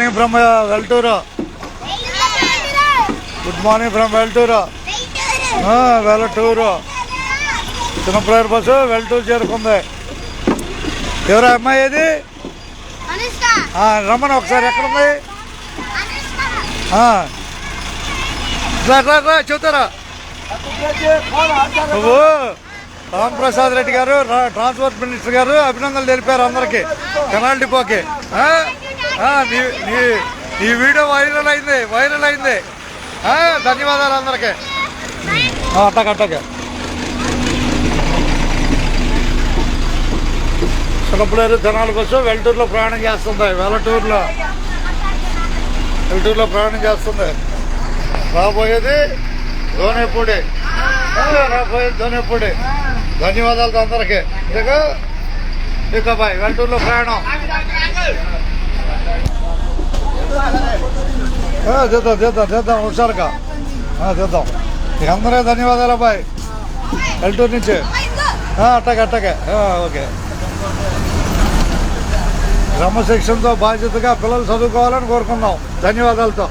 Morning from Velturu. Good morning from Velturu. Velturu చిన్నపిల్లల bus Velturu చేరుకుంది. ఎవరా అమ్మాయి ఏది? రమ్మని ఒకసారి ఎక్కడుంది? చెబుతారా నువ్వు? రామప్రసాద్ రెడ్డి గారు ట్రాన్స్పోర్ట్ మినిస్టర్ గారు అభినందనలు తెలిపారు అందరికి కెనాల్ డిపోకి. ఈ వీడియో వైరల్ అయింది. ధన్యవాదాలు అందరికి. అట్టకే చిన్నపిల్లలు జనాల కోసం వెల్టూరులో ప్రయాణం చేస్తుంది. వెల్టూరులో ప్రయాణం చేస్తుంది. రాబోయేది ధోనేపూడి. ధన్యవాదాలు అందరికి. ఇక బాయ్. వెల్టూరులో ప్రయాణం చేద్దాం హుషారుగా చేద్దాం. ఇక అందరే ధన్యవాదాలు అబ్బాయి. వెల్టూరు నుంచి అట్టకే ఓకే. క్రమశిక్షణతో బాధ్యతగా పిల్లలు చదువుకోవాలని కోరుకున్నాం. ధన్యవాదాలతో.